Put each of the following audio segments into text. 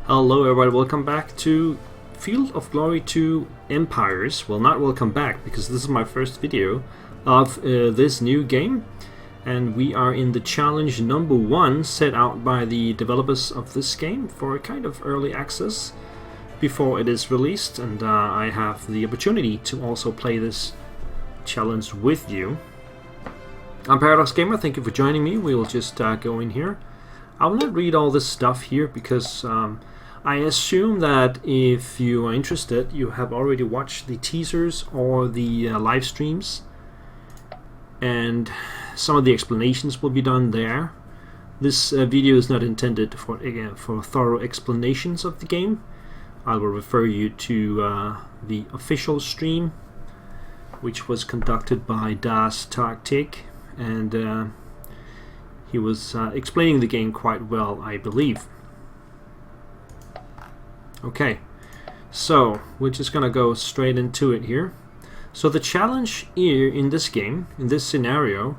Hello everybody, welcome back to Field of Glory 2 Empires. Well, not welcome back, because this is my first video of this new game. And we are in the challenge number 1 set out by the developers of this game for a kind of early access before it is released. And I have the opportunity to also play this challenge with you. I'm Paradox Gamer, thank you for joining me. We'll just go in here. I will not read all this stuff here because I assume that if you are interested, you have already watched the teasers or the live streams, and some of the explanations will be done there. This video is not intended for thorough explanations of the game. I will refer you to the official stream, which was conducted by Das Taktik, and he was explaining the game quite well, I believe. Okay, so we're just gonna go straight into it here. So the challenge here in this game, in this scenario,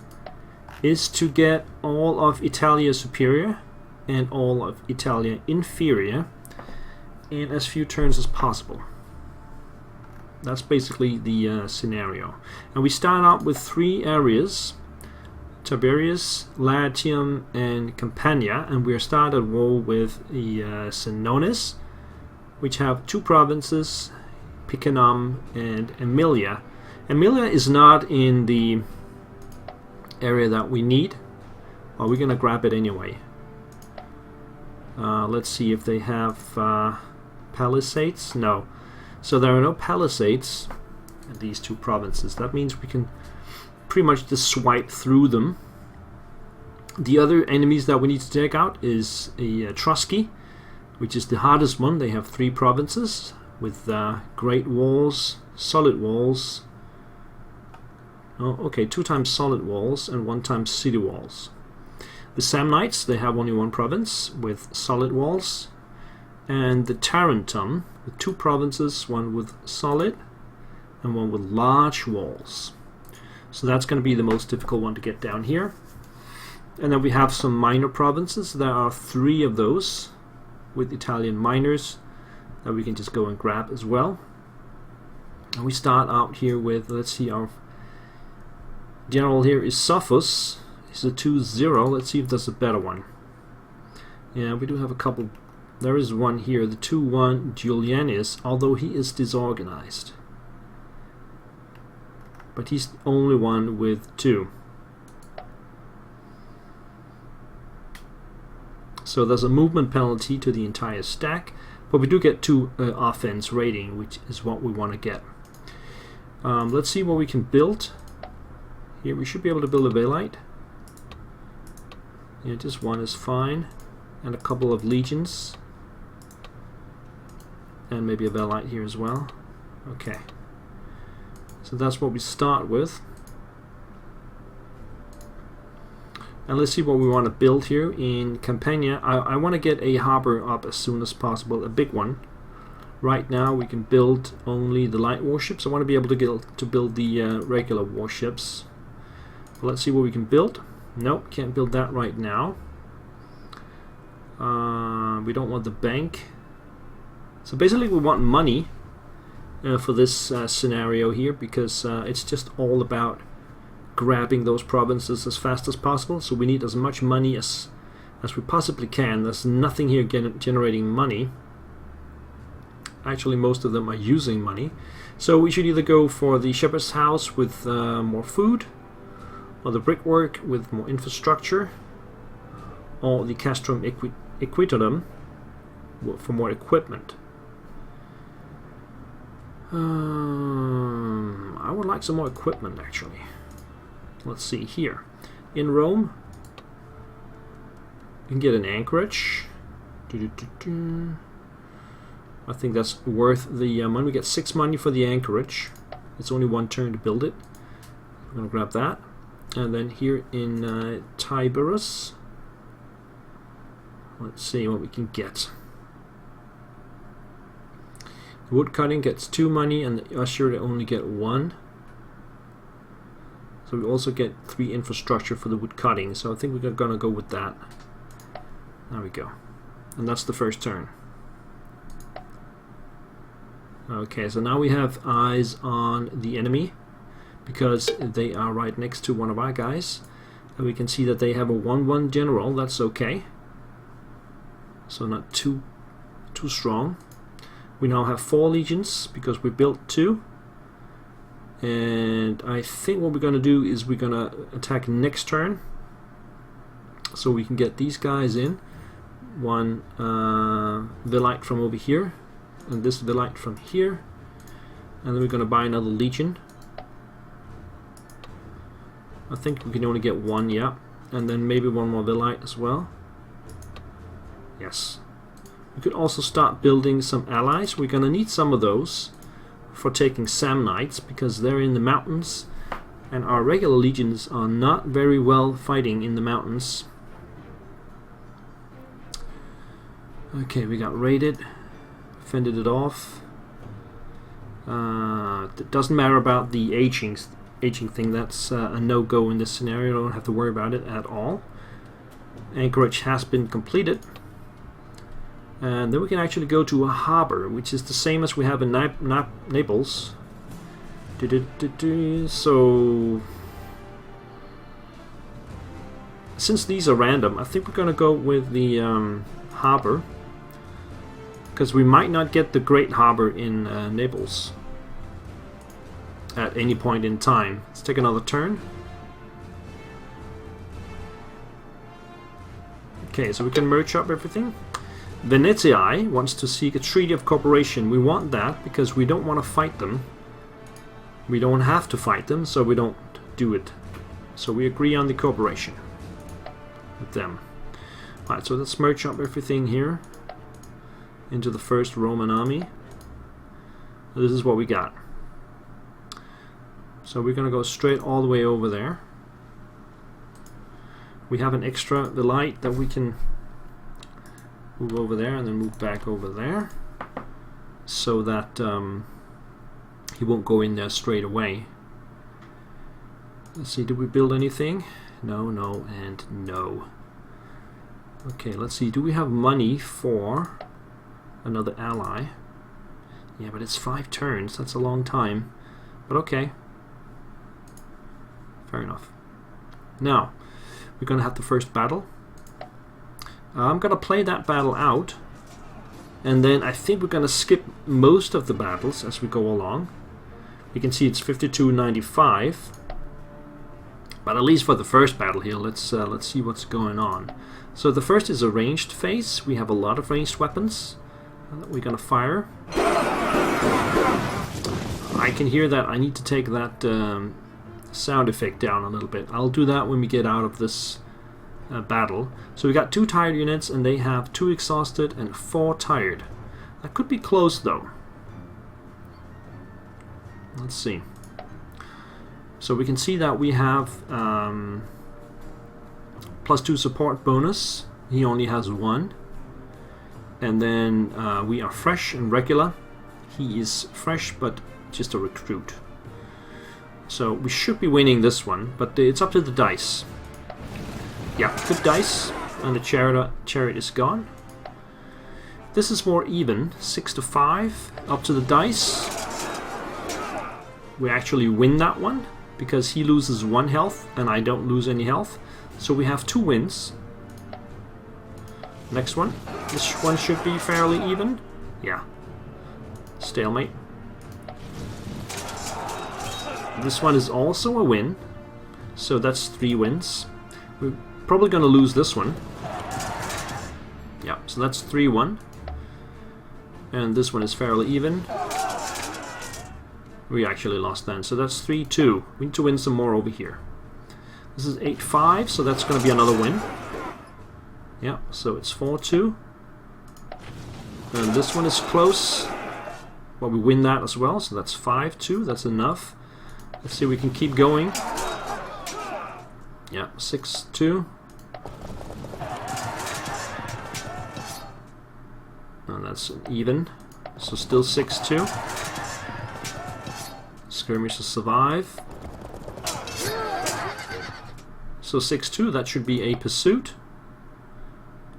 is to get all of Italia Superior and all of Italia Inferior in as few turns as possible. That's basically the scenario. And we start out with 3 areas: Tiberias, Latium, and Campania, and we are started at war with the Senones, which have 2 provinces, Picenum and Emilia. Emilia is not in the area that we need, but we're gonna grab it anyway. Let's see if they have palisades. No, so there are no palisades in these 2 provinces. That means we can pretty much just swipe through them. The other enemies that we need to take out is a Etrusci, which is the hardest one. They have 3 provinces with great walls, solid walls. Oh, okay, 2 times solid walls and 1 times city walls. The Samnites, they have only 1 province with solid walls, and the Tarentum with 2 provinces, 1 with solid and 1 with large walls. So that's going to be the most difficult one to get down here. And then we have some minor provinces. There are 3 of those with Italian minors that we can just go and grab as well. And we start out here with, let's see, our general here is Sophus. He's a 2-0. Let's see if there's a better one. Yeah, we do have a couple. There is one here, the 2-1 Julianus, although he is disorganized. But he's the only one with 2. So there's a movement penalty to the entire stack, but we do get 2 offense rating, which is what we want to get. Let's see what we can build. Here we should be able to build a Velite. Yeah, just 1 is fine, and a couple of legions, and maybe a Velite here as well. Okay, so that's what we start with. And let's see what we want to build here in Campania. I want to get a harbor up as soon as possible, a big one. Right now we can build only the light warships. I want to be able to build the regular warships. Let's see what we can build. Nope, can't build that right now. We don't want the bank. So basically we want money for this scenario here, because it's just all about grabbing those provinces as fast as possible. So we need as much money as we possibly can. There's nothing here generating money. Actually, most of them are using money. So we should either go for the shepherd's house with more food, or the brickwork with more infrastructure, or the castrum equitorum for more equipment. I would like some more equipment, actually. Let's see here. In Rome, you can get an anchorage. I think that's worth the money. We get 6 money for the anchorage. It's only 1 turn to build it. I'm going to grab that. And then here in Tiberias, let's see what we can get. The wood cutting gets 2 money, and the usher to only get 1. So we also get 3 infrastructure for the wood cutting. So I think we're gonna go with that. There we go. And that's the first turn. Okay, so now we have eyes on the enemy because they are right next to one of our guys. And we can see that they have a 1-1 general. That's okay. So not too strong. We now have 4 legions because we built 2. And I think what we're going to do is we're going to attack next turn. So we can get these guys in. One Vilite from over here. And this Vilite from here. And then we're going to buy another legion. I think we can only get 1, yeah. And then maybe 1 more Vilite as well. Yes. We could also start building some allies. We're going to need some of those for taking Samnites because they're in the mountains. And our regular legions are not very well fighting in the mountains. Okay, we got raided. Fended it off. It doesn't matter about the aging thing. That's a no-go in this scenario. Don't have to worry about it at all. Anchorage has been completed. And then we can actually go to a harbor, which is the same as we have in Naples. So, since these are random, I think we're going to go with the harbor. Because we might not get the Great Harbor in Naples at any point in time. Let's take another turn. Okay, so we can merge up everything. Venezia wants to seek a treaty of cooperation. We want that because we don't want to fight them. We don't have to fight them, so we don't do it. So we agree on the cooperation with them. Alright, so let's merge up everything here into the first Roman army. This is what we got. So we're going to go straight all the way over there. We have an extra Vilite that we can move over there and then move back over there so that he won't go in there straight away. Let's see, did we build anything? No, no, and no. Okay, let's see, do we have money for another ally? Yeah, but it's 5 turns, that's a long time. But okay. Fair enough. Now, we're going to have the first battle. I'm going to play that battle out, and then I think we're going to skip most of the battles as we go along. You can see it's 52.95, but at least for the first battle here, let's see what's going on. So the first is a ranged phase. We have a lot of ranged weapons that we're going to fire. I can hear that. I need to take that sound effect down a little bit. I'll do that when we get out of this battle. So we got 2 tired units, and they have 2 exhausted and 4 tired. That could be close though. Let's see. So we can see that we have +2 support bonus. He only has 1. And then we are fresh and regular. He is fresh but just a recruit. So we should be winning this one, but it's up to the dice. Yeah, good dice, and the chariot is gone. This is more even, 6-5, up to the dice. We actually win that one, because he loses 1 health, and I don't lose any health. So we have 2 wins. Next one. This one should be fairly even. Yeah. Stalemate. This one is also a win, so that's 3 wins. We're probably going to lose this one. Yeah, so that's 3-1. And this one is fairly even. We actually lost then, so that's 3-2. We need to win some more over here. This is 8-5, so that's going to be another win. Yeah, so it's 4-2. And this one is close. Well, we win that as well, so that's 5-2. That's enough. Let's see if we can keep going. Yeah, 6-2. And that's even. So still 6-2. Skirmishes survive. So 6-2, that should be a pursuit.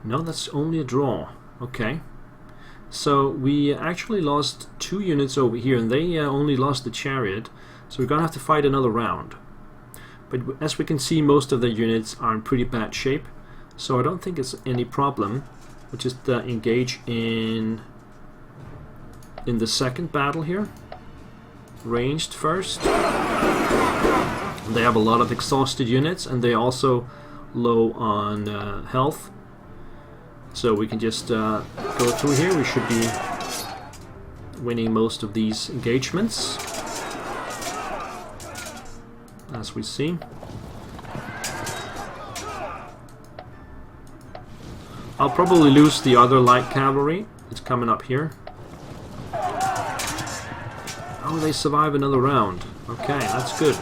No, that's only a draw. Okay. So we actually lost 2 units over here, and they only lost the chariot. So we're gonna have to fight another round. But as we can see, most of the units are in pretty bad shape, so I don't think it's any problem. We'll just engage in the second battle here. Ranged first. They have a lot of exhausted units, and they're also low on health. So we can just go through here. We should be winning most of these engagements, as we see. I'll probably lose the other light cavalry. It's coming up here. Oh, they survive another round. Okay, that's good.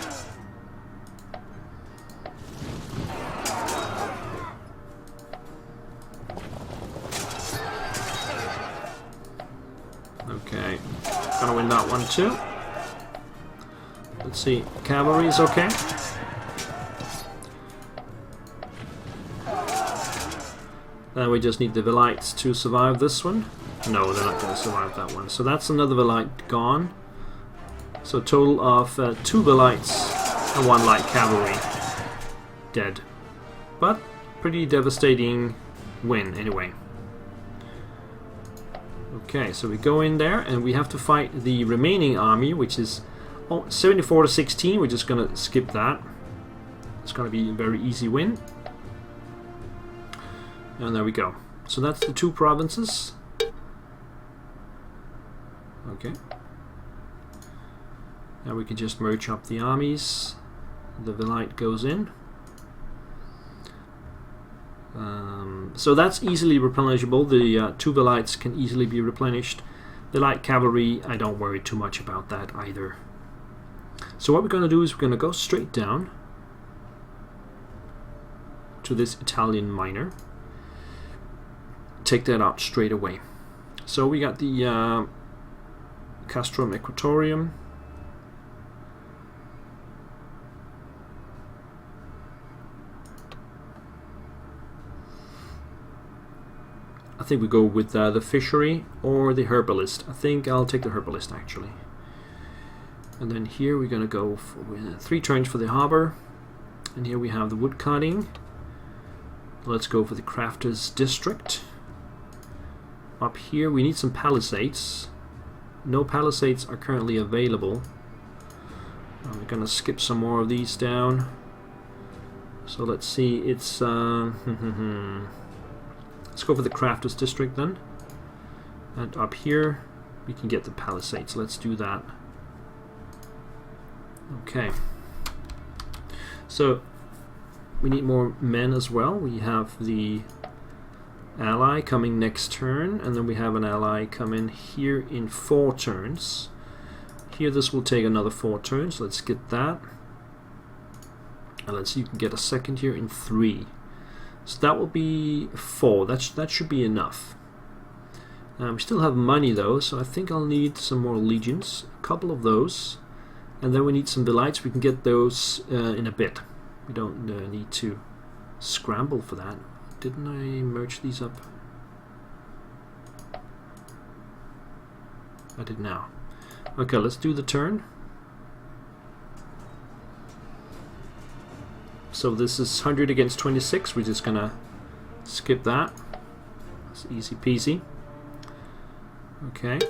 Okay, gonna win that one too. Let's see, cavalry is okay. Then we just need the Velites to survive this one. No, they're not going to survive that one. So that's another Velite gone. So a total of 2 Velites and 1 light cavalry dead. But pretty devastating win anyway. Okay, so we go in there and we have to fight the remaining army, which is 74 to 16. We're just going to skip that. It's going to be a very easy win. And there we go. So that's the 2 provinces. Okay. Now we can just merge up the armies. The Velite goes in. So that's easily replenishable. The 2 Velites can easily be replenished. The light cavalry, I don't worry too much about that either. So what we're going to do is we're going to go straight down to this Italian minor. Take that out straight away. So we got the Castrum Equatorium. I think we go with the fishery or the herbalist. I think I'll take the herbalist actually. And then here we're going to go for 3 turns for the harbor. And here we have the wood cutting. Let's go for the crafter's district. Up here we need some palisades. No palisades are currently available. We're gonna skip some more of these down. So let's see, it's let's go for the crafter's district then. And up here we can get the palisades. Let's do that. Okay. So we need more men as well. We have the ally coming next turn, and then we have an ally come in here in 4 turns. Here this will take another 4 turns. Let's get that. And let's see, you can get a second here in 3. So that will be 4. That should be enough. We still have money though, so I think I'll need some more legions. A couple of those. And then we need some Velites. We can get those in a bit. We don't need to scramble for that. Didn't I merge these up? I did now. Okay, let's do the turn. So this is 100 against 26. We're just gonna skip that. It's easy peasy. Okay,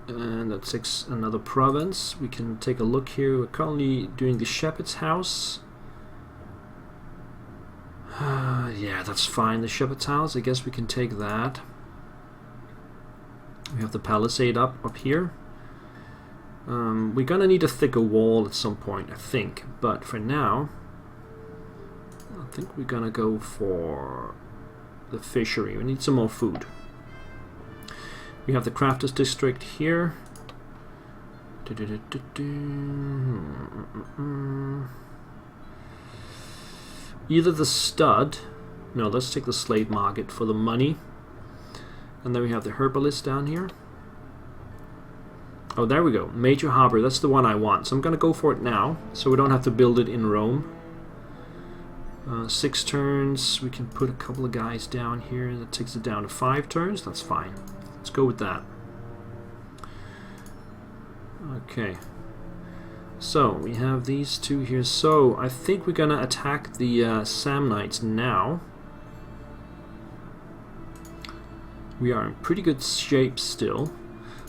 and that takes another province. We can take a look here. We're currently doing the shepherd's house. Yeah, that's fine. The shepherd's house, I guess we can take that. We have the palisade up here. We're gonna need a thicker wall at some point, I think. But for now, I think we're gonna go for the fishery. We need some more food. We have the crafter's district here. Either the stud. No, let's take the slave market for the money. And then we have the herbalist down here. Oh, there we go. Major harbor. That's the one I want. So I'm going to go for it now, so we don't have to build it in Rome. 6 turns. We can put a couple of guys down here. That takes it down to 5 turns. That's fine. Let's go with that. Okay. So we have these two here. So I think we're gonna attack the Samnites now. We are in pretty good shape still.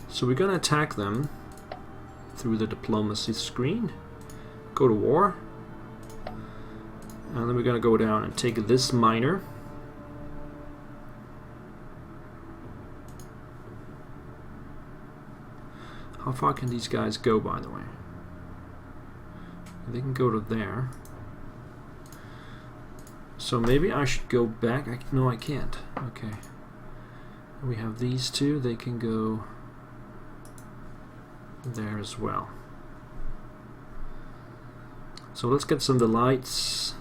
So we're gonna attack them through the diplomacy screen. Go to war. And then we're gonna go down and take this miner. How far can these guys go, by the way? They can go to there. So maybe I should go back. No, I can't. Okay. We have these two. They can go there as well. So let's get some of the lights.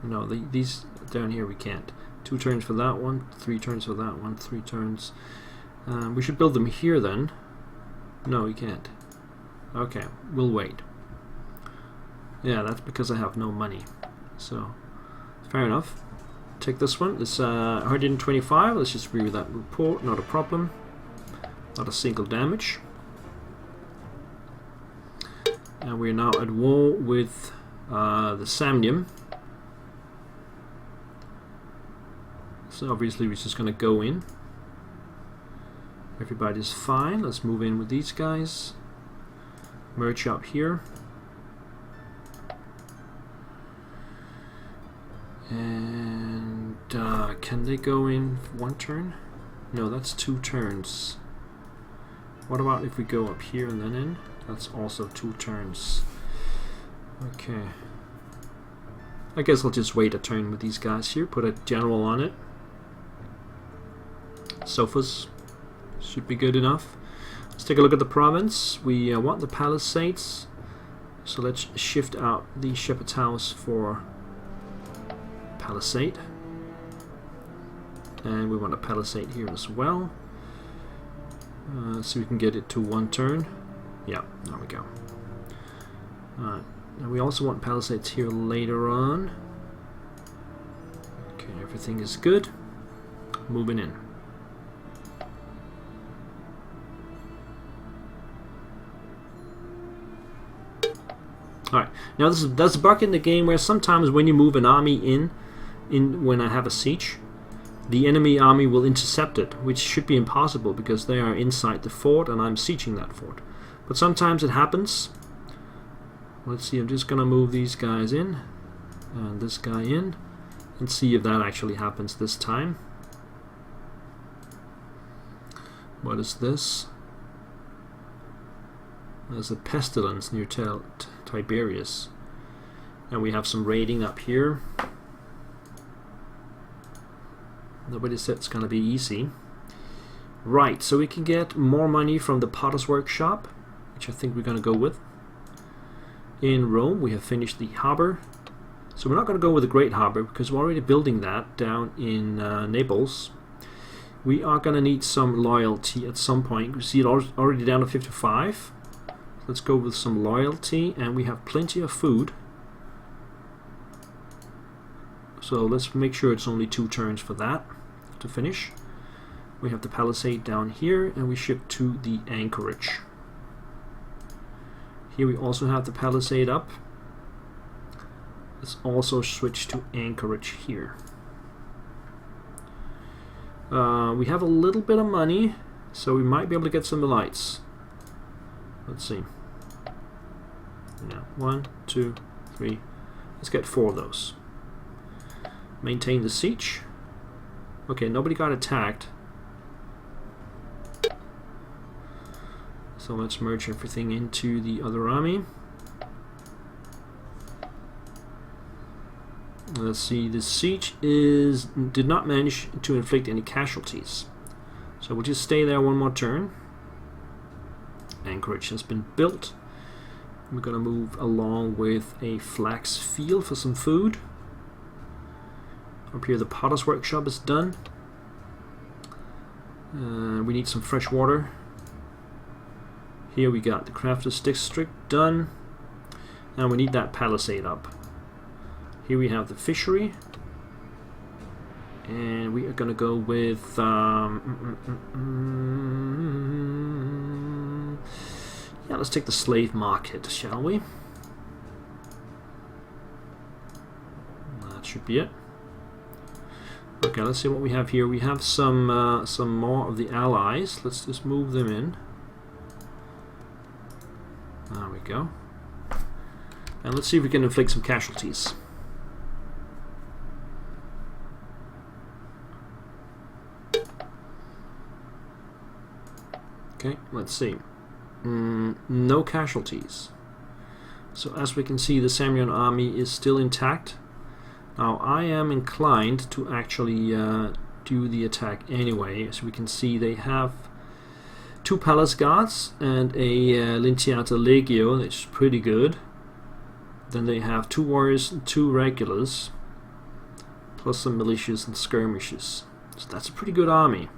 No, these down here we can't. 2 turns for that one, 3 turns for that one, 3 turns. We should build them here then. No, we can't. Okay, we'll wait. Yeah, that's because I have no money. So, fair enough. Take this one. It's 125. Let's just read that report. Not a problem. Not a single damage. And we're now at war with the Samnium. So obviously we're just going to go in. Everybody's fine. Let's move in with these guys. Merge up here. And can they go in 1 turn? No, that's 2 turns. What about if we go up here and then in? That's also 2 turns. Okay. I guess I'll just wait a turn with these guys here. Put a general on it. Sofas should be good enough. Let's take a look at the province. We want the palisades, so let's shift out the shepherd's house for palisade, and we want a palisade here as well, so we can get it to 1 turn. Yeah, there we go. Alright, and we also want palisades here later on. Okay, everything is good. Moving in. Alright, now that's a bug in the game where sometimes when you move an army in when I have a siege, the enemy army will intercept it, which should be impossible because they are inside the fort and I'm sieging that fort. But sometimes it happens. Let's see, I'm just gonna move these guys in and this guy in and see if that actually happens this time. What is this? There's a pestilence near Tiberius, and we have some raiding up here. Nobody said it's gonna be easy. Right, so we can get more money from the Potter's Workshop, which I think we're gonna go with. In Rome we have finished the harbor, so we're not gonna go with the Great Harbor because we're already building that down in Naples. We are gonna need some loyalty at some point. We see it already down to 55. Let's go with some loyalty, and we have plenty of food. So let's make sure it's only 2 turns for that to finish. We have the palisade down here, and we ship to the anchorage. Here we also have the palisade up. Let's also switch to anchorage here. We have a little bit of money, so we might be able to get some lights. Let's see. Yeah, 1, 2, 3. Let's get 4 of those. Maintain the siege. Okay, nobody got attacked. So let's merge everything into the other army. Let's see, the siege did not manage to inflict any casualties. So we'll just stay there 1 more turn. Anchorage has been built. We're going to move along with a flax field for some food. Up here the Potter's Workshop is done. We need some fresh water. Here we got the Crafter's District done. And we need that palisade up. Here we have the fishery. And we are going to go with yeah, let's take the slave market, shall we? That should be it. Okay, let's see what we have here. We have some more of the allies. Let's just move them in. There we go. And let's see if we can inflict some casualties. Okay, let's see. No casualties. So as we can see, the Samian army is still intact. Now I am inclined to actually do the attack anyway. As we can see, they have 2 palace guards and a Lintiata Legio, which is pretty good. Then they have 2 warriors and 2 regulars, plus some militias and skirmishes. So that's a pretty good army.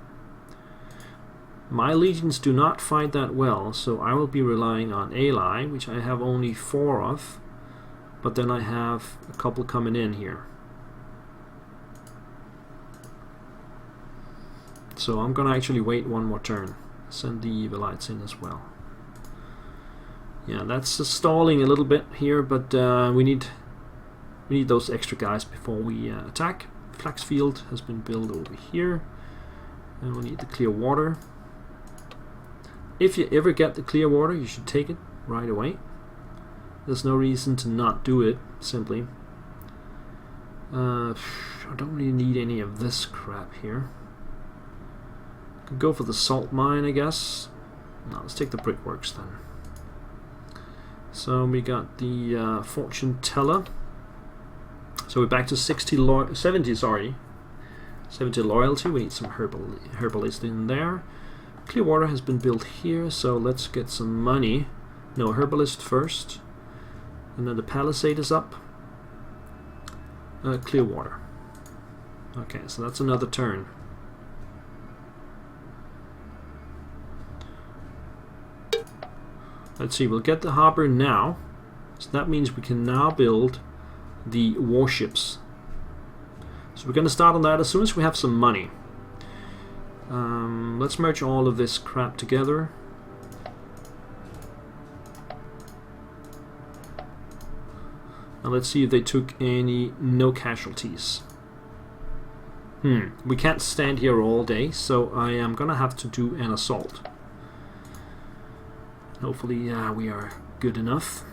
My legions do not fight that well, so I will be relying on Ally, which I have only 4 of, but then I have a couple coming in here. So I'm gonna actually wait one more turn. Send the Evilites in as well. Yeah, that's stalling a little bit here, but we need those extra guys before we attack. Flax field has been built over here, and we need the clear water. If you ever get the clear water, you should take it right away. There's no reason to not do it, simply. I don't really need any of this crap here. Could go for the salt mine, I guess. No, let's take the brickworks then. So we got the fortune teller. So we're back to 70 loyalty. We need some herbalist in there. Clear water has been built here, so let's get some money. No, herbalist first, and then the palisade is up. Clear water. Okay, so that's another turn. Let's see, we'll get the harbor now, so that means we can now build the warships. So we're going to start on that as soon as we have some money. Let's merge all of this crap together. And let's see if they took no casualties. We can't stand here all day, so I am gonna have to do an assault. Hopefully we are good enough.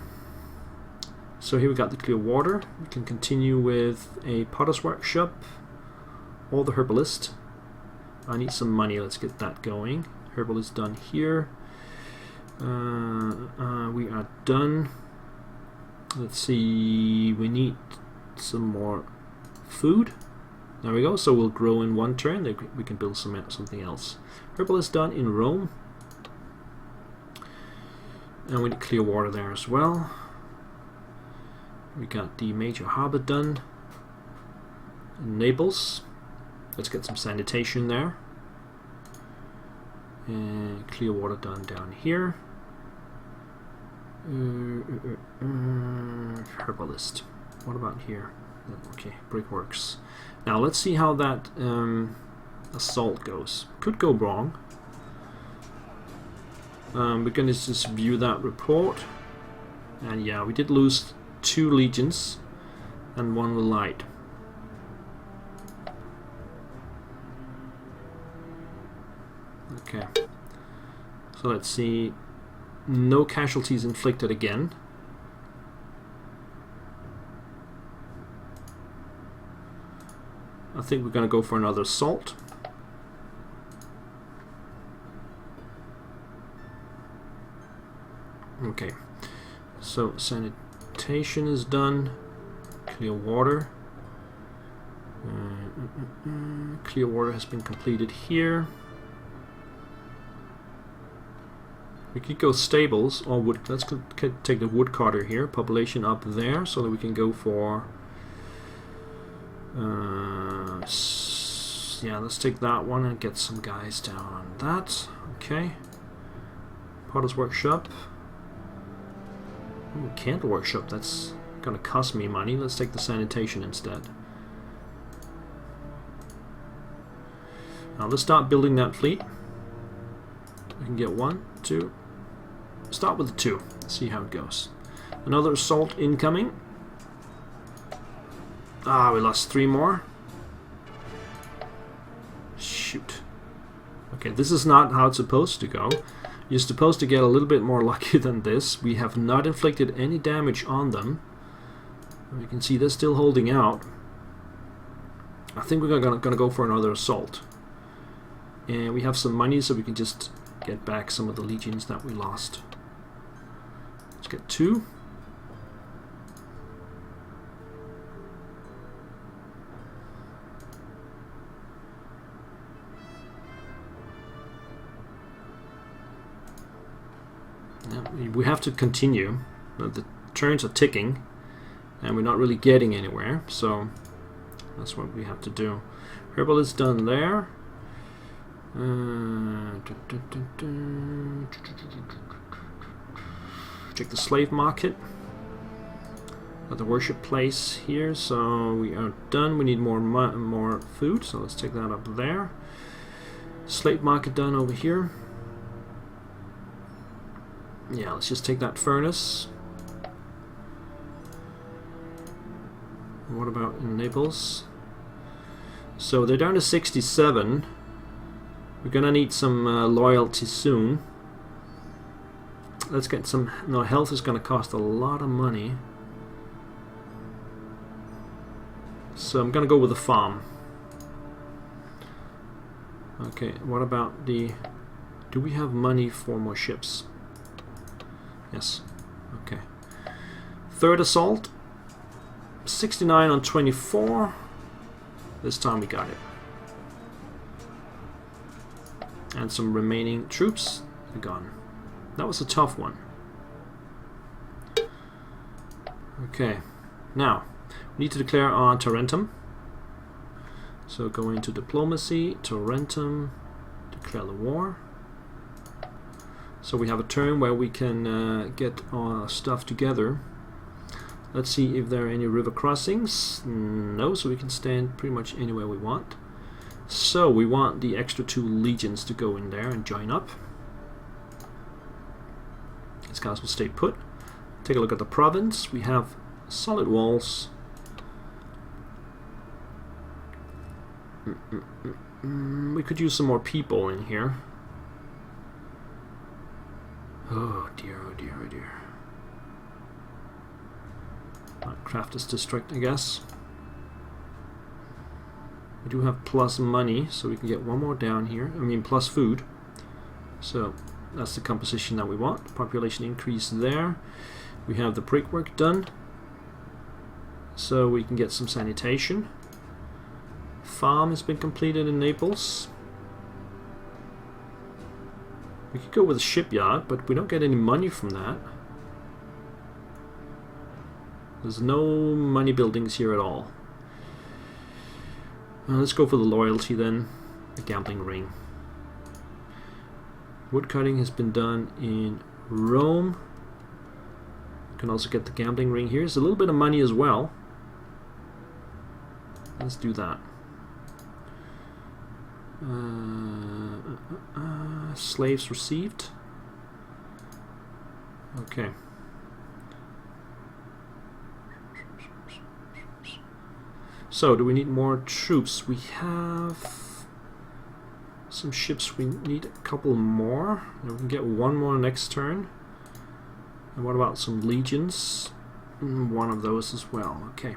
So here we got the clear water. We can continue with a potter's workshop or the herbalist. I need some money, let's get that going. Herbalist done here. We are done. Let's see, we need some more food. There we go, so we'll grow in one turn, we can build something else. Herbalist done in Rome. And we need clear water there as well. We got the major harbor done in Naples. Let's get some sanitation there. And clear water done down here. Herbalist. What about here? Okay, brickworks. Now let's see how that assault goes. Could go wrong. We're going to just view that report. And yeah, we did lose 2 legions and 1 light. Okay, so let's see. No casualties inflicted again. I think we're going to go for another assault. Okay, so sanitation is done. Clear water. Clear water has been completed here. We could go stables or wood. Let's take the woodcutter here. Population up there, so that we can go for. Yeah, let's take that one and get some guys down on that. Okay. Potter's workshop. Ooh, candle workshop. That's gonna cost me money. Let's take the sanitation instead. Now let's start building that fleet. We can get 1, 2. Start with the 2. See how it goes. Another assault incoming. Ah, we lost 3 more. Shoot. Okay, this is not how it's supposed to go. You're supposed to get a little bit more lucky than this. We have not inflicted any damage on them. You can see they're still holding out. I think we're gonna go for another assault. And we have some money, so we can just get back some of the legions that we lost. Let's get 2. We have to continue. The turns are ticking and we're not really getting anywhere, so that's what we have to do. Herbal is done there. Check the slave market at the worship place here. So we are done. We need more food, so let's take that up there. Slave market done over here. Yeah, let's just take that furnace. What about in Naples? So they're down to 67. We're gonna need some loyalty soon. Let's get some. No, health is gonna cost a lot of money. So I'm gonna go with a farm. Okay, what about the... Do we have money for more ships? Yes. Okay. Third assault. 69 on 24. This time we got it. And some remaining troops are gone. That was a tough one. Okay. Now, we need to declare on Tarentum. So go into diplomacy, Tarentum, declare the war. So we have a turn where we can get our stuff together. Let's see if there are any river crossings. No, so we can stand pretty much anywhere we want. So we want the extra 2 legions to go in there and join up. These guys will stay put. Take a look at the province. We have solid walls. We could use some more people in here. Oh dear, oh dear, oh dear. Crafters district, I guess. We do have plus money, so we can get 1 more down here. I mean, plus food. So that's the composition that we want. Population increase there. We have the brickwork done, so we can get some sanitation. Farm has been completed in Naples. We could go with a shipyard, but we don't get any money from that. There's no money buildings here at all. Let's go for the loyalty then. The gambling ring. Woodcutting has been done in Rome. You can also get the gambling ring here. There's a little bit of money as well. Let's do that. Slaves received. Okay. So, do we need more troops? We have some ships. We need a couple more. And we can get 1 more next turn. And what about some legions? 1 of those as well. Okay.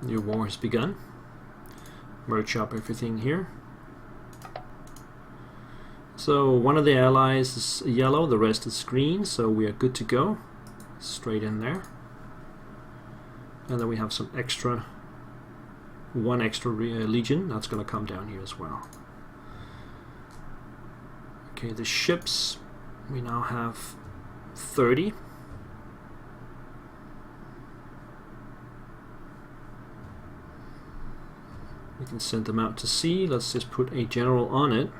New war has begun. Merge up everything here. So 1 of the allies is yellow, the rest is green, so we are good to go. Straight in there. And then we have some extra, 1 extra legion, that's going to come down here as well. Okay, the ships, we now have 30. We can send them out to sea. Let's just put a general on it.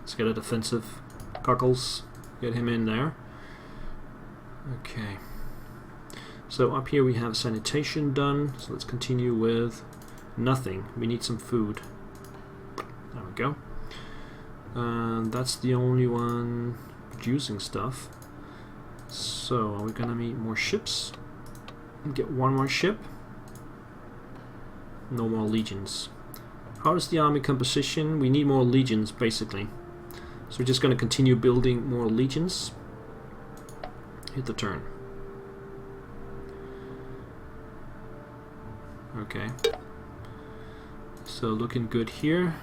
Let's get a defensive Goggles, get him in there. Okay. So up here we have sanitation done. So let's continue with nothing. We need some food. There we go. That's the only one producing stuff. So are we gonna need more ships? Get one more ship. No more legions. How is the army composition? We need more legions basically. So we're just gonna continue building more legions. Hit the turn. Okay. So looking good here.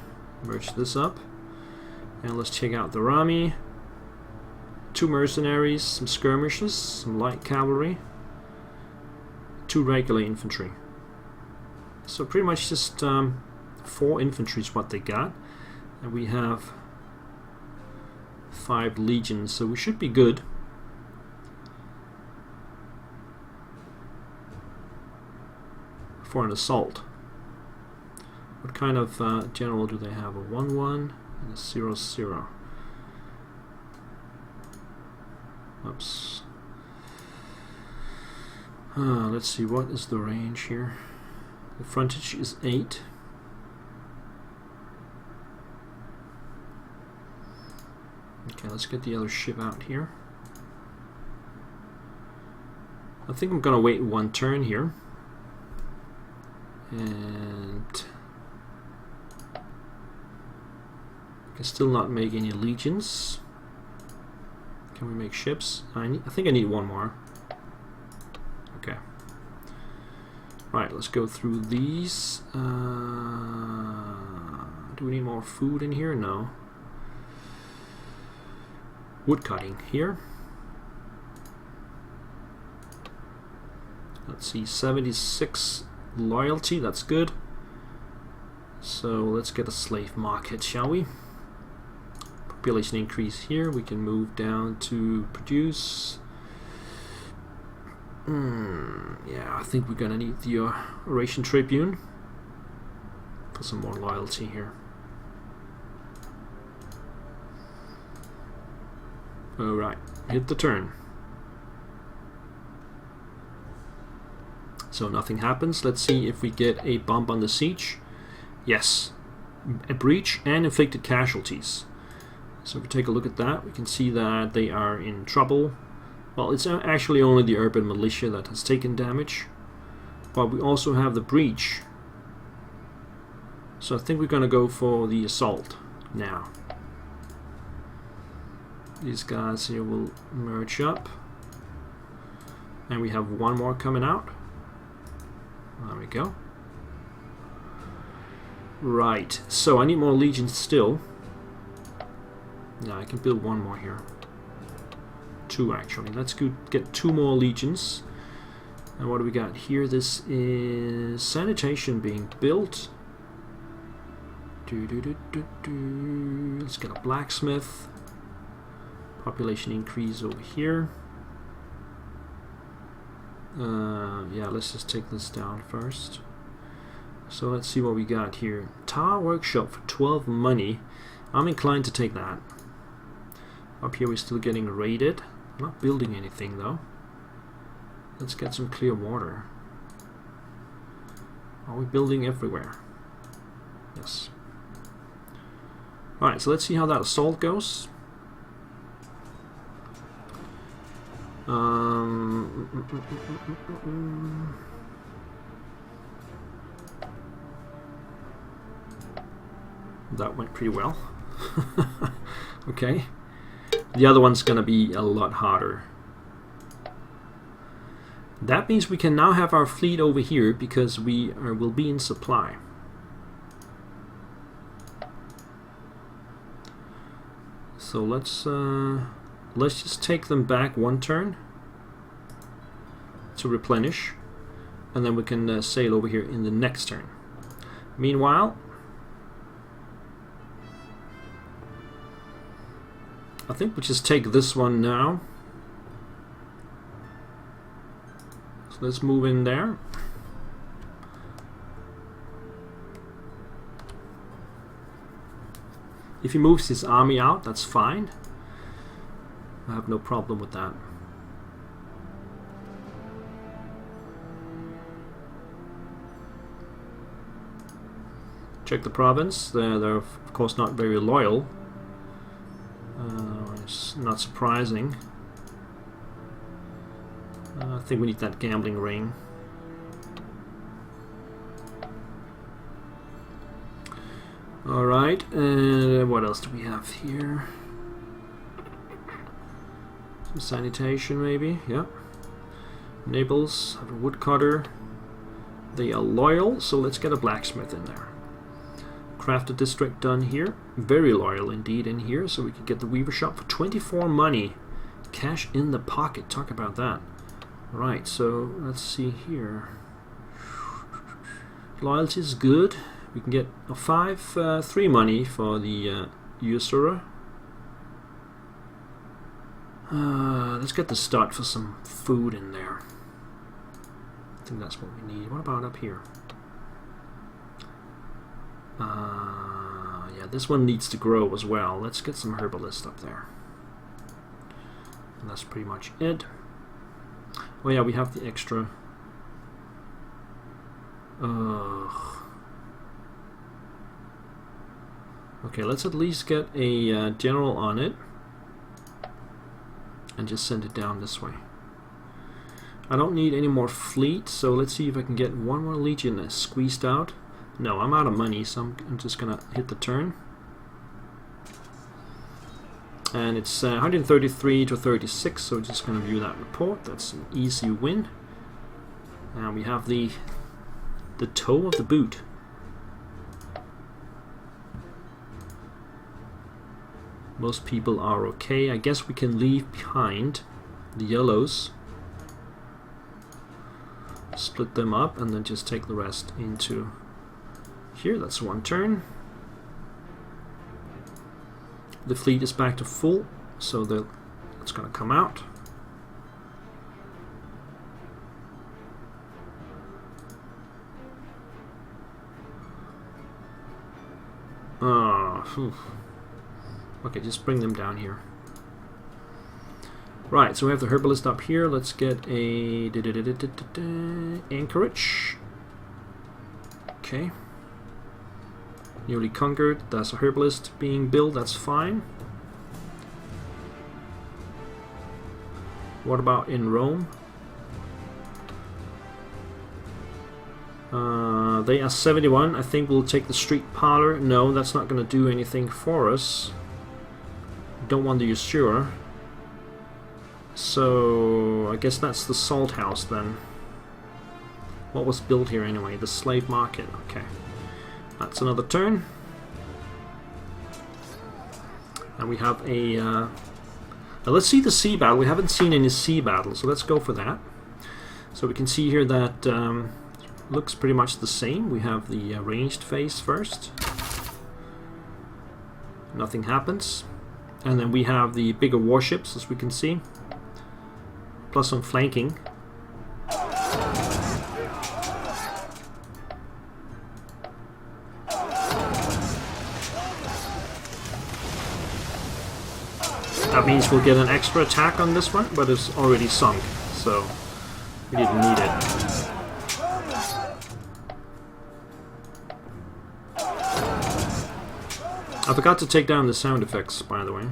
Merge this up. And let's check out the army. 2 mercenaries, some skirmishers, some light cavalry, 2 regular infantry. So pretty much just 4 infantry is what they got. And we have 5 legions, so we should be good. For an assault. What kind of general do they have? A 1-1 and a 0-0. Oops. Let's see, what is the range here? The frontage is 8. Okay, let's get the other ship out here. I think I'm gonna wait 1 turn here. And I can still not make any legions. Can we make ships? I think I need 1 more. Okay. Right, let's go through these. Do we need more food in here? No. Wood cutting here. Let's see, 76 loyalty, that's good. So let's get a slave market, shall we? Population increase here. We can move down to produce. Yeah, I think we're gonna need the Oration Tribune for some more loyalty here. Alright, hit the turn. So nothing happens. Let's see if we get a bump on the siege. Yes, a breach and inflicted casualties. So if we take a look at that, we can see that they are in trouble. Well, it's actually only the urban militia that has taken damage, but we also have the breach. So I think we're going to go for the assault now. These guys here will merge up, and we have 1 more coming out. There we go. Right, so I need more legions still. Yeah, I can build 1 more here. 2 actually. Let's go get 2 more legions. And what do we got here? This is sanitation being built. Let's get a blacksmith. Population increase over here. Yeah, let's just take this down first. So let's see what we got here. Tar workshop for 12 money. I'm inclined to take that. Up here we're still getting raided. I'm not building anything though. Let's get some clear water. Are we building everywhere? Yes. Alright, so let's see how that assault goes. That went pretty well. Okay. The other one's gonna be a lot harder. That means we can now have our fleet over here because we will be in supply. So let's just take them back 1 turn to replenish, and then we can sail over here in the next turn. Meanwhile, I think we just take this one now. So let's move in there. If he moves his army out, that's fine. I have no problem with that. Check the province. They're of course not very loyal. It's not surprising. I think we need that gambling ring. Alright, and what else do we have here? Some sanitation maybe, yeah. Nibbles, have a woodcutter. They are loyal, so let's get a blacksmith in there. Crafted district done here. Very loyal indeed in here, so we can get the weaver shop for 24 money. Cash in the pocket, talk about that. Right, so let's see here. Loyalty is good. We can get a 3 money for the usurer. Let's get the stud for some food in there. I think that's what we need. What about up here? Yeah, this one needs to grow as well. Let's get some herbalist up there. And that's pretty much it. Oh yeah, we have the extra. Okay, let's at least get a general on it. And just send it down this way. I don't need any more fleet, so let's see if I can get one more legion squeezed out. No, I'm out of money, so I'm just gonna hit the turn. And it's 133 to 36, so we're just gonna view that report. That's an easy win. And we have the toe of the boot. Most people are okay. I guess we can leave behind the yellows, split them up, and then just take the rest into here. That's one turn. The fleet is back to full, so that's going to come out. Okay, just bring them down here. Right, so we have the herbalist up here. Let's get a anchorage. Okay. Newly conquered. That's a herbalist being built. That's fine. What about in Rome? They are 71. I think we'll take the street parlor. No, that's not going to do anything for us. Don't want the usurer. So I guess that's the salt house then. What was built here anyway? The slave market. Okay. That's another turn. And we have a... now let's see the sea battle. We haven't seen any sea battle, so let's go for that. So we can see here that looks pretty much the same. We have the ranged phase first. Nothing happens. And then we have the bigger warships, as we can see. Plus some flanking. That means we'll get an extra attack on this one, but it's already sunk, so we didn't need it. I forgot to take down the sound effects, by the way.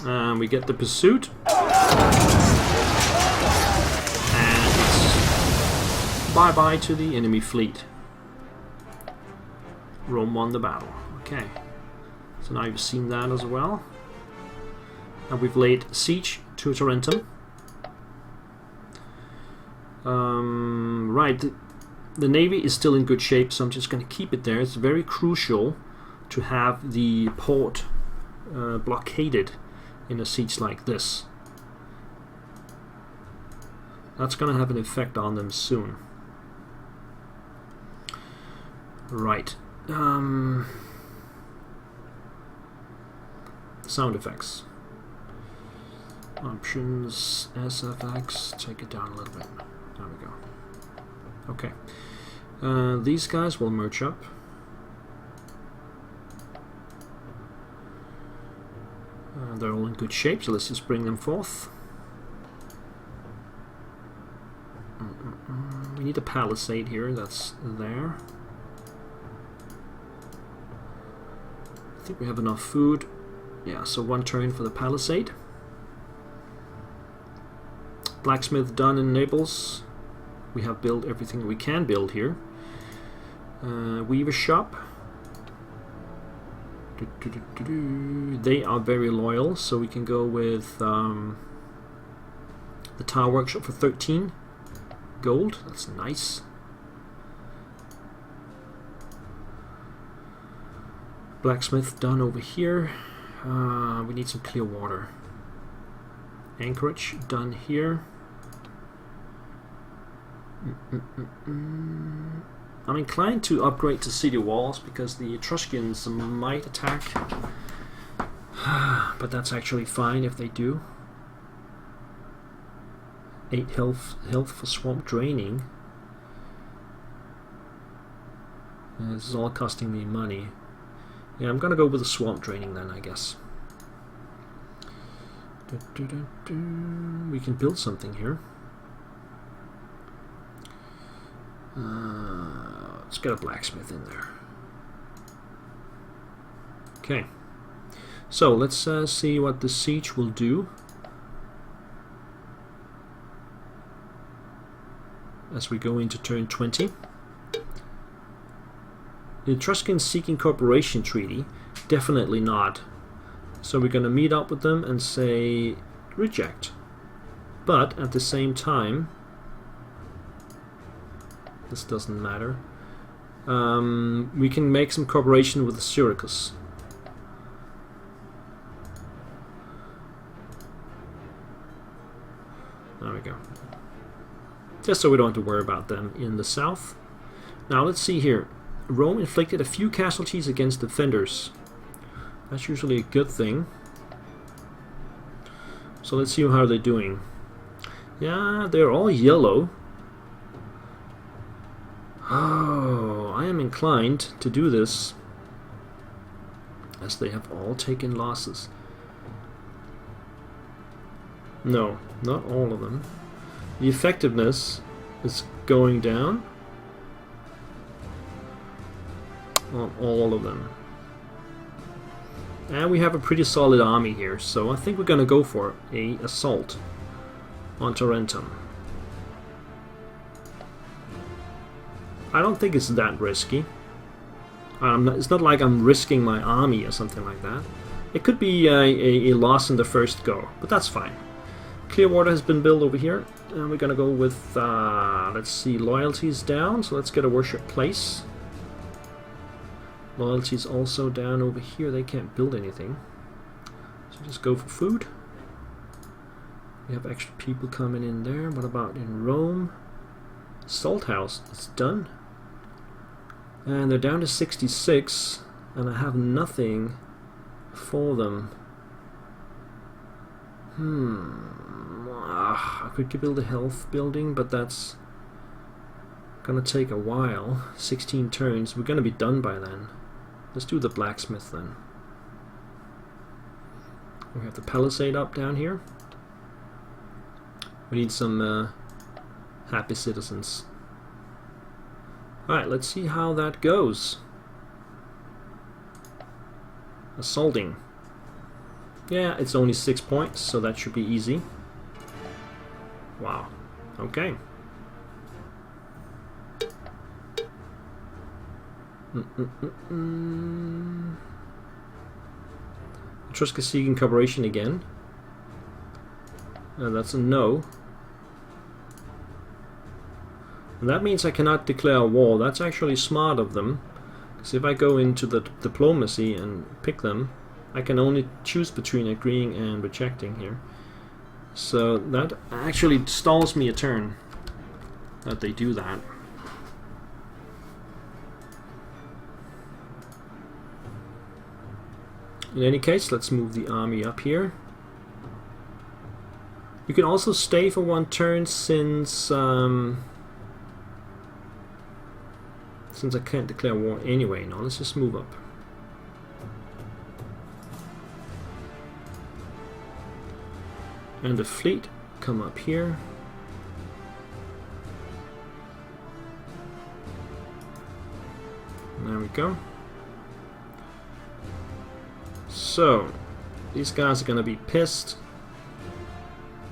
And we get the pursuit. And it's bye-bye to the enemy fleet. Rome won the battle. Okay. So now you've seen that as well. And we've laid siege to Tarentum. Right. The navy is still in good shape, so I'm just going to keep it there. It's very crucial to have the port blockaded in a siege like this. That's going to have an effect on them soon. Right. Sound effects. Options, SFX, take it down a little bit. There we go. Okay. These guys will merge up. They're all in good shape, so let's just bring them forth. We need a palisade here, that's there. I think we have enough food. Yeah, so 1 turn for the palisade. Blacksmith done in Naples. We have built everything we can build here. Weaver shop. They are very loyal, so we can go with the tile workshop for 13 gold. That's nice. Blacksmith done over here. We need some clear water. Anchorage done here. I'm inclined to upgrade to city walls because the Etruscans might attack, but that's actually fine if they do. 8 health for swamp draining. This is all costing me money. Yeah, I'm gonna go with the swamp draining then, I guess. We can build something here. Let's get a blacksmith in there. Okay. So let's see what the siege will do as we go into turn 20. The Etruscans seeking cooperation treaty? Definitely not. So we're going to meet up with them and say reject. But at the same time, this doesn't matter. We can make some cooperation with the Syracuse. There we go. Just so we don't have to worry about them in the south. Now let's see here. Rome inflicted a few casualties against defenders. That's usually a good thing. So let's see how they're doing. Yeah, they're all yellow. Oh, I am inclined to do this as they have all taken losses. No, not all of them. The effectiveness is going down on all of them. And we have a pretty solid army here, so I think we're going to go for a assault on Tarentum. I don't think it's that risky. It's not like I'm risking my army or something like that. It could be a loss in the first go, but that's fine. Clearwater has been built over here, and we're going to go with, let's see, loyalties down, so let's get a worship place. Loyalty's also down over here. They can't build anything. So just go for food. We have extra people coming in there. What about in Rome? Salt House, it's done. And they're down to 66, and I have nothing for them. I could build a health building, but that's gonna take a while. 16 turns. We're gonna be done by then. Let's do the blacksmith then. We have the palisade up down here. We need some happy citizens. Alright, let's see how that goes. Assaulting. Yeah, it's only 6 points, so that should be easy. Wow. Okay. Etrusca seeking cooperation again. That's a no. And that means I cannot declare war. That's actually smart of them. Because if I go into the diplomacy and pick them, I can only choose between agreeing and rejecting here. So that actually stalls me a turn that they do that. In any case, let's move the army up here. You can also stay for 1 turn since I can't declare war anyway. Now let's just move up. And the fleet come up here. There we go. So, these guys are going to be pissed.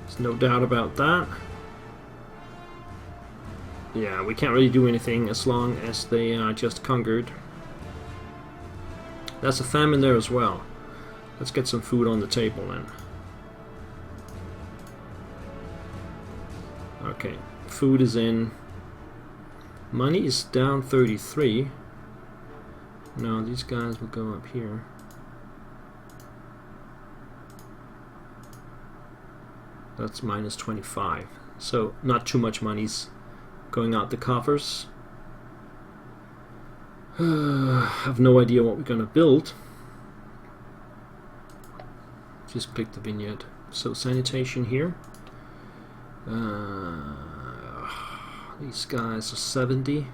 There's no doubt about that. Yeah, we can't really do anything as long as they are just conquered. That's a famine there as well. Let's get some food on the table then. Okay, food is in. Money is down 33. No, these guys will go up here. That's minus 25. So not too much money's going out the coffers. I have no idea what we're going to build. Just pick the vignette. So sanitation here. These guys are 70.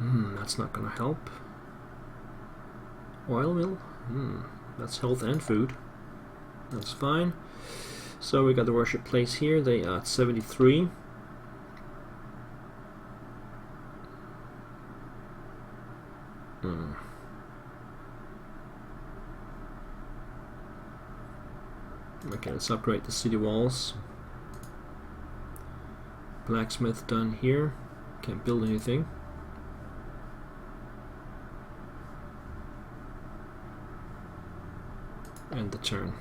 That's not going to help. Oil mill. That's health and food. That's fine. So we got the worship place here. They are at 73. Okay, let's upgrade the city walls. Blacksmith done here. Can't build anything. End the turn.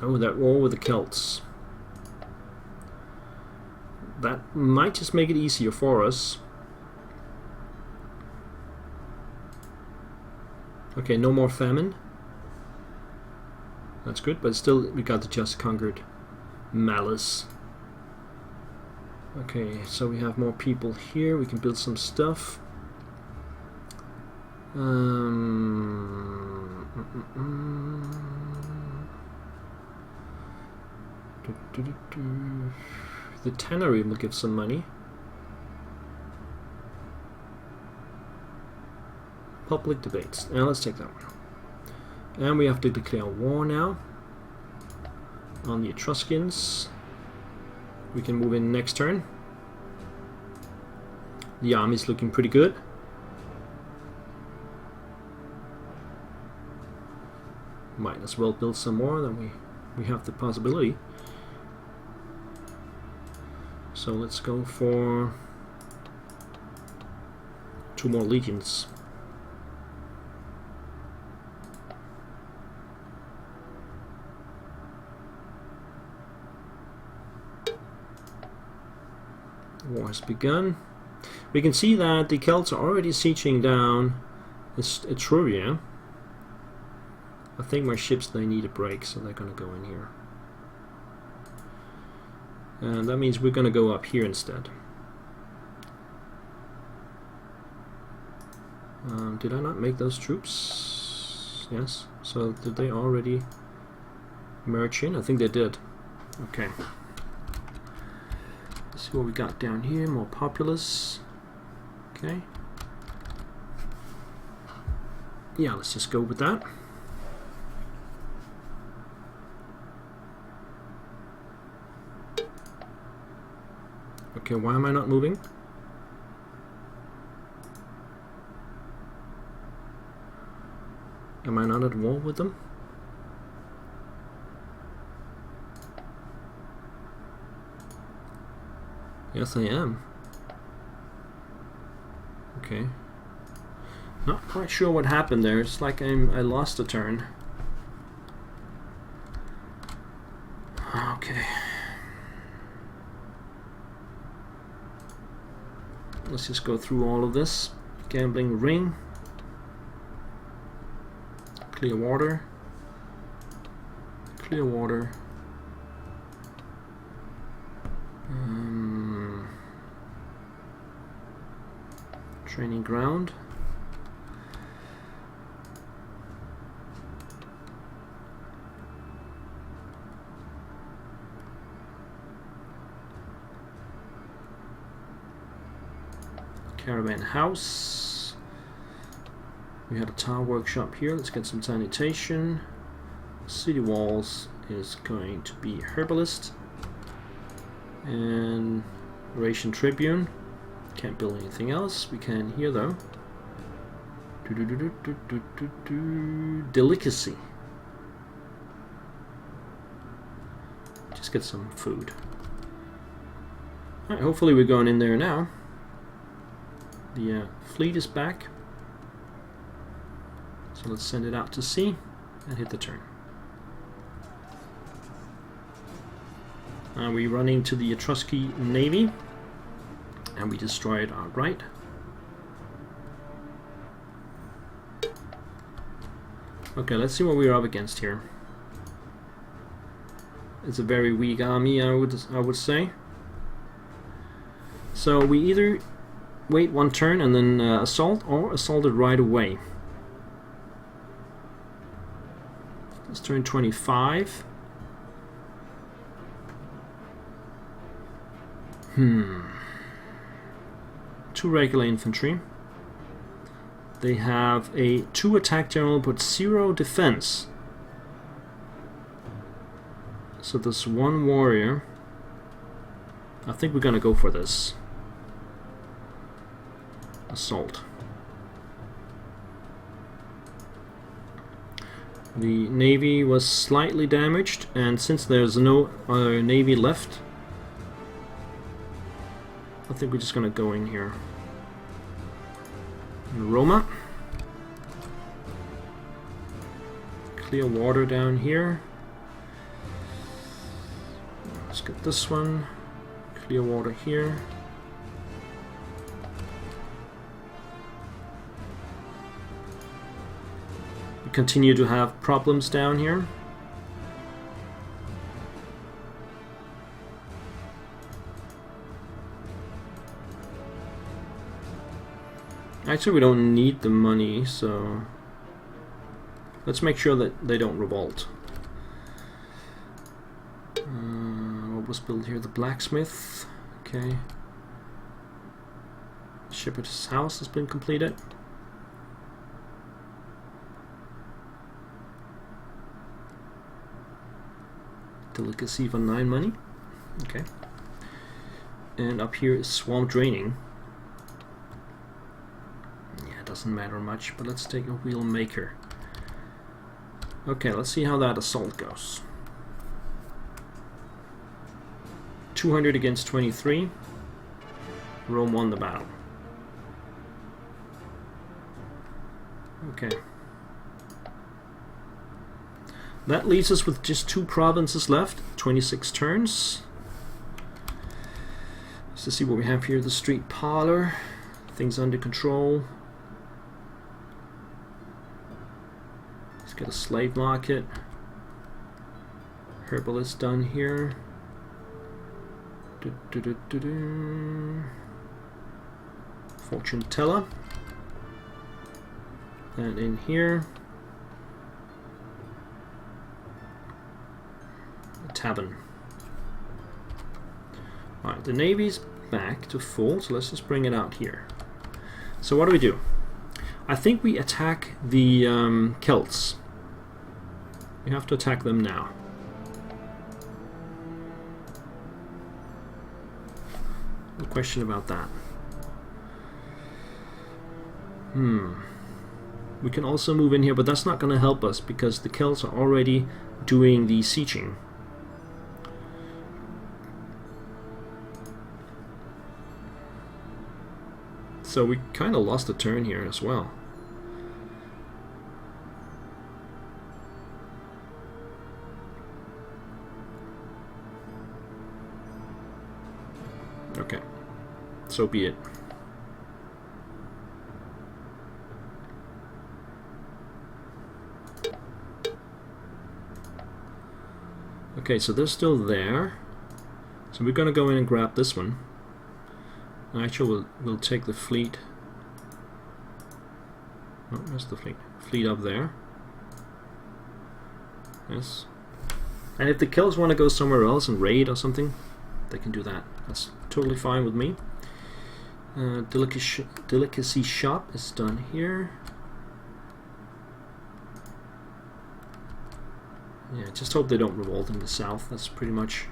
Oh, that war with the Celts. That might just make it easier for us. Okay, no more famine. That's good, but still we got the just conquered malice. Okay, so we have more people here. We can build some stuff. The tannery will give some money. Public debates. Now let's take that one. And we have to declare war now on the Etruscans. We can move in next turn. The army's looking pretty good. Might as well build some more, then we have the possibility. So let's go for 2 more legions. War has begun. We can see that the Celts are already sieging down Etruria. I think my ships, they need a break, so they're going to go in here. And that means we're going to go up here instead. Did I not make those troops? Yes. So did they already merge in? I think they did. Okay. Let's see what we got down here. More populace. Okay. Yeah, let's just go with that. Okay, why am I not moving? Am I not at war with them? Yes, I am. Okay. Not quite sure what happened there. It's like I lost a turn. Okay. Let's just go through all of this. Gambling ring. Clear water. Clear water. Training ground. Caravan house. We had a tile workshop here. Let's get some sanitation. City walls is going to be herbalist. And ration tribune. Can't build anything else. We can here though. Delicacy. Just get some food. Alright, hopefully we're going in there now. The fleet is back. So let's send it out to sea and hit the turn. We run into the Etruscan Navy and we destroy it outright. Okay, let's see what we're up against here. It's a very weak army, I would say. So we either wait one turn and then assault, or assault it right away. Let's turn 25. Two regular infantry. They have a 2 attack general but 0 defense. So there's 1 warrior. I think we're gonna go for this. Assault. The navy was slightly damaged, and since there's no navy left, I think we're just gonna go in here. Roma. Clear water down here. Let's get this one. Clear water here. We continue to have problems down here. Actually, we don't need the money, so let's make sure that they don't revolt. What was built here? The blacksmith. Okay. Shepherd's house has been completed. Delicacy for 9 money. Okay. And up here is swamp draining. Doesn't matter much, but let's take a wheel maker. Okay, let's see how that assault goes. 200 against 23. Rome won the battle. Okay. That leaves us with just 2 provinces left, 26 turns. Let's see what we have here. The street parlor. Things under control. Get a slave market. Herbalist done here. Fortune teller. And in here, a tavern. Alright, the navy's back to full, so let's just bring it out here. So what do? I think we attack the Celts. We have to attack them now. No question about that. We can also move in here, but that's not going to help us because the Celts are already doing the sieging. So we kind of lost a turn here as well. Okay, so be it. Okay, so they're still there. So we're gonna go in and grab this one. Actually, we'll take the fleet. Oh, where's the fleet? Fleet up there. Yes. And if the Celts want to go somewhere else and raid or something, they can do that. That's totally fine with me. Delicacy shop is done here. Yeah, just hope they don't revolt in the south. That's pretty much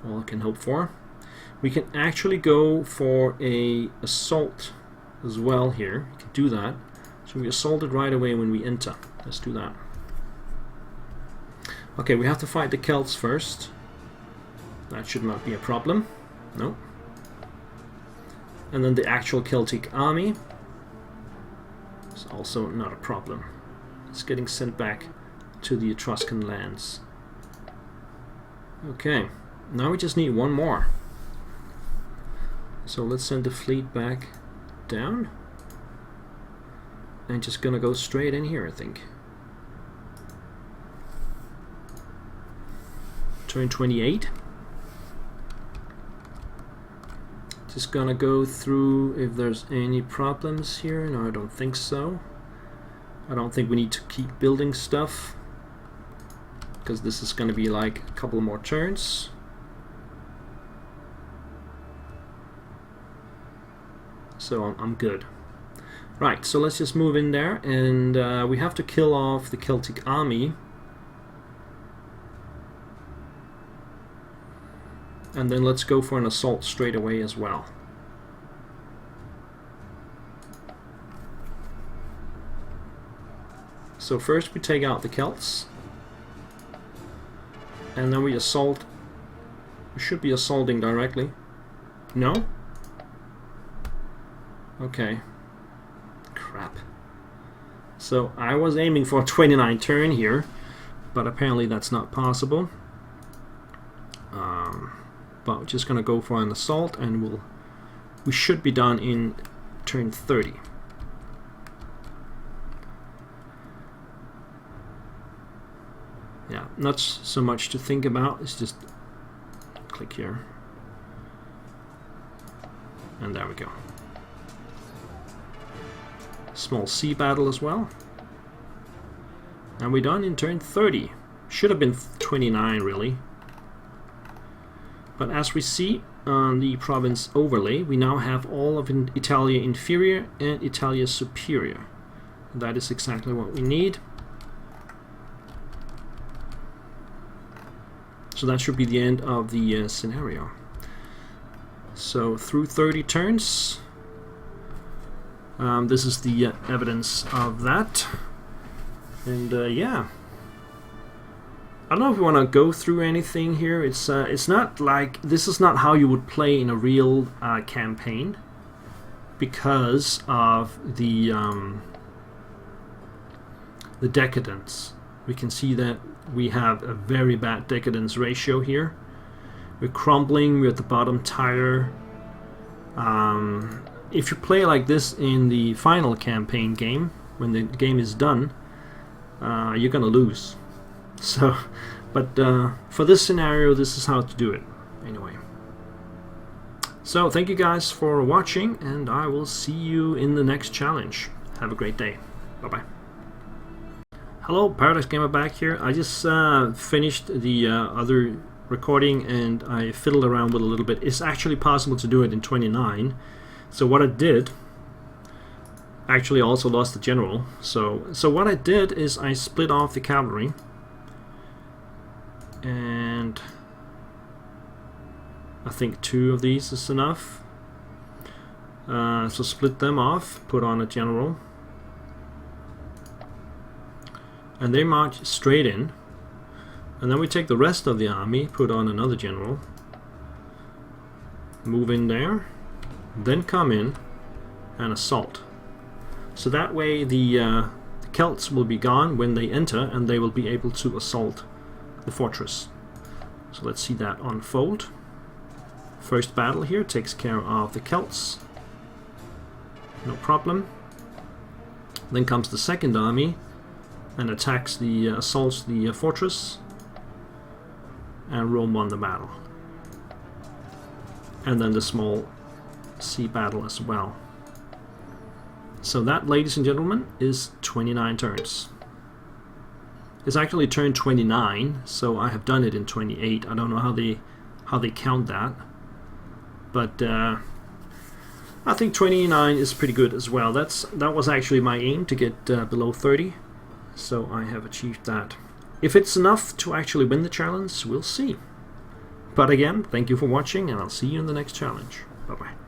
all I can hope for. We can actually go for a assault as well here. We can do that. So we assault it right away when we enter. Let's do that. Okay, we have to fight the Celts first. That should not be a problem. No. And then the actual Celtic army is also not a problem. It's getting sent back to the Etruscan lands. Okay, now we just need one more. So let's send the fleet back down. And just gonna go straight in here, I think. Turn 28. Just gonna go through if there's any problems here. No, I don't think so. I don't think we need to keep building stuff, because this is gonna be like a couple more turns. So I'm good. Right, so let's just move in there, and we have to kill off the Celtic army. And then let's go for an assault straight away as well. So first we take out the Celts, and then we assault. We should be assaulting directly. No? Okay. Crap. So I was aiming for a 29 turn here, but apparently that's not possible. But we're just gonna go for an assault, and we should be done in turn 30. Yeah, not so much to think about. It's just click here, and there we go. Small sea battle as well, and we're done in turn 30. Should have been 29 really. But as we see on the province overlay, we now have all of Italia Inferior and Italia Superior. That is exactly what we need. So that should be the end of the scenario. So through 30 turns, this is the evidence of that. And yeah. I don't know if we want to go through anything here. It's not like, this is not how you would play in a real campaign, because of the decadence. We can see that we have a very bad decadence ratio here. We're crumbling, we're at the bottom tier. If you play like this in the final campaign game, when the game is done, you're gonna lose. So, but for this scenario, this is how to do it anyway. So thank you guys for watching, and I will see you in the next challenge. Have a great day. Bye bye. Hello, Paradise Gamer back here. I just finished the other recording, and I fiddled around with a little bit. It's actually possible to do it in 29. So what I did, actually also lost the general. So what I did is I split off the cavalry, and I think 2 of these is enough. So split them off, put on a general, and they march straight in. And then we take the rest of the army, put on another general, move in there, then come in and assault. So that way the Celts will be gone when they enter, and they will be able to assault the fortress. So let's see that unfold. First battle here takes care of the Celts, no problem. Then comes the second army and attacks the assaults the fortress, and Rome won the battle. And then the small sea battle as well. So that, ladies and gentlemen, is 29 turns. It's actually turn 29, so I have done it in 28. I don't know how they count that, but I think 29 is pretty good as well. That was actually my aim, to get below 30. So I have achieved that. If it's enough to actually win the challenge, we'll see. But again, thank you for watching, and I'll see you in the next challenge. Bye-bye.